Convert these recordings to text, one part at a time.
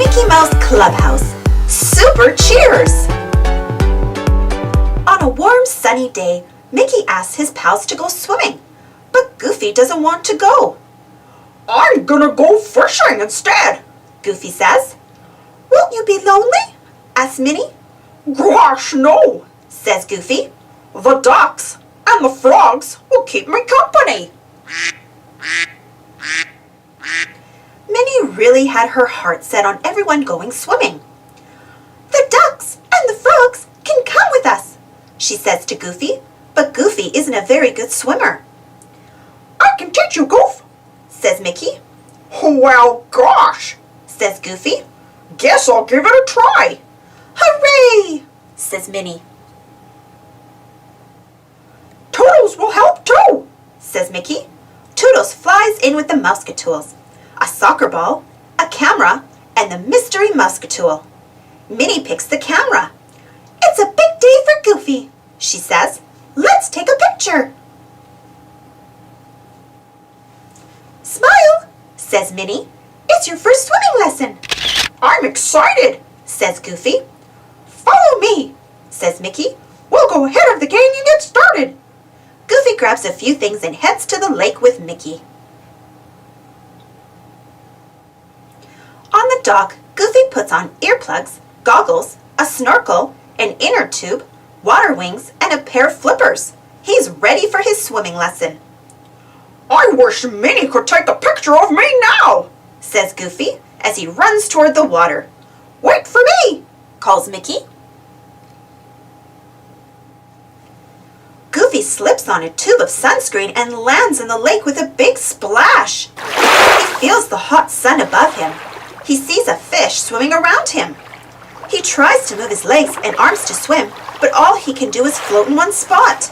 Mickey Mouse Clubhouse. Super cheers! On a warm, sunny day, Mickey asks his pals to go swimming, but Goofy doesn't want to go. I'm gonna go fishing instead, Goofy says. Won't you be lonely? asks Minnie. Gosh, no, says Goofy. The ducks and the frogs will keep me company. Minnie really had her heart set on everyone going swimming. The ducks and the frogs can come with us, she says to Goofy, but Goofy isn't a very good swimmer. I can teach you, Goof, says Mickey. Well, gosh, says Goofy. Guess I'll give it a try. Hooray, says Minnie. Toodles will help too, says Mickey. Toodles flies in with the Mousecatools, a soccer ball, a camera, and the mystery Mousecatool. Minnie picks the camera. It's a big day for Goofy, she says. Let's take a picture. Smile, says Minnie. It's your first swimming lesson. I'm excited, says Goofy. Follow me, says Mickey. We'll go ahead of the gang and get started. Goofy grabs a few things and heads to the lake with Mickey. On the dock, Goofy puts on earplugs, goggles, a snorkel, an inner tube, water wings, and a pair of flippers. He's ready for his swimming lesson. I wish Minnie could take a picture of me now, says Goofy as he runs toward the water. Wait for me, calls Mickey. Goofy slips on a tube of sunscreen and lands in the lake with a big splash. He feels the hot sun above him. He sees a fish swimming around him. He tries to move his legs and arms to swim, but all he can do is float in one spot.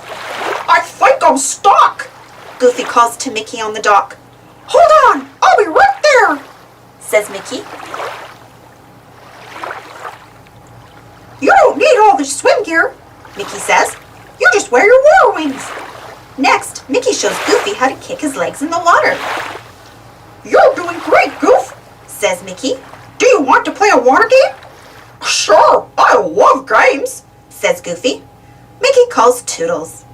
I think I'm stuck, Goofy calls to Mickey on the dock. Hold on, I'll be right there, says Mickey. You don't need all this swim gear, Mickey says. You just wear your water wings. Next, Mickey shows Goofy how to kick his legs in the water. You're doing great, Goof, says Mickey. Do you want to play a water game? Sure, I love games, says Goofy. Mickey calls Toodles.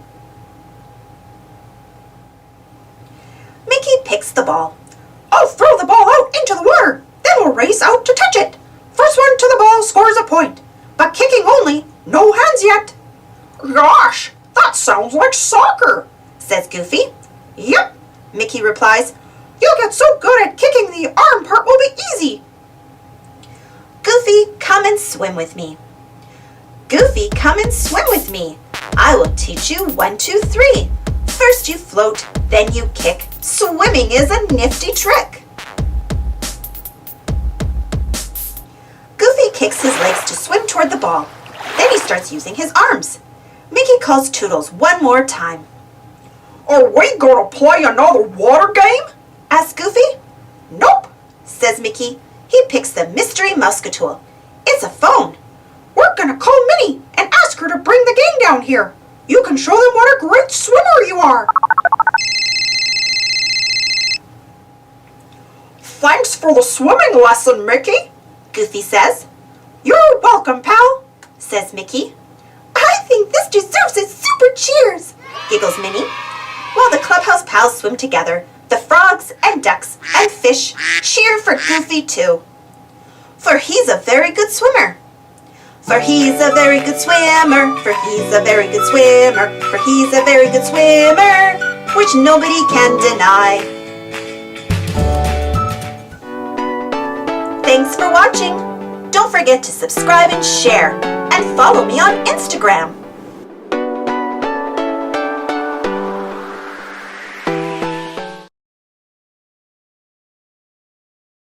Mickey picks the ball. I'll throw the ball out into the water, then we'll race out to touch it. First one to the ball scores a point, but kicking only, no hands yet. Gosh, that sounds like soccer, says Goofy. Yep, Mickey replies. You'll get so good at kicking the arm part will be easy. Goofy, come and swim with me. Goofy, come and swim with me. I will teach you 1, 2, 3. First you float, then you kick. Swimming is a nifty trick. Goofy kicks his legs to swim toward the ball. Then he starts using his arms. Mickey calls Toodles one more time. Are we going to play another water game? asks Goofy. Nope, says Mickey. He picks the mystery Mousecatool. It's a phone. We're going to call Minnie and ask her to bring the gang down here. You can show them what a great swimmer you are. Thanks for the swimming lesson, Mickey, Goofy says. You're welcome, pal, says Mickey. I think this deserves a super cheers, giggles Minnie. While the Clubhouse pals swim together, the frogs and ducks and fish cheer for Goofy too. For he's a very good swimmer. For he's a very good swimmer. For he's a very good swimmer. For he's a very good swimmer, which nobody can deny. Thanks for watching. Don't forget to subscribe and share, and follow me on Instagram.